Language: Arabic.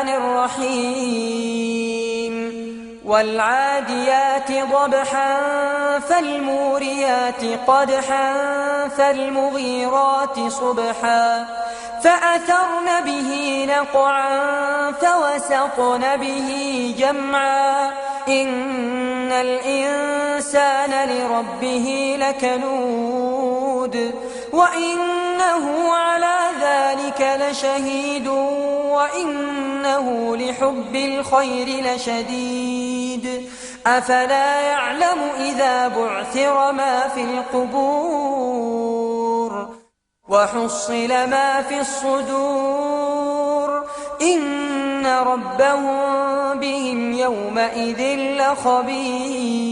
الرحيم والعاديات ضبحا فالموريات قدحا فالمغيرات صبحا فأثرن به نقعا فوسطن به جمعا إن الإنسان لربه لكنود وإنه على ذلك لشهيد وإنه لحب الخير لشديد أفلا يعلم إذا بعثر ما في القبور وحصل ما في الصدور إن ربهم بهم يومئذ لخبير.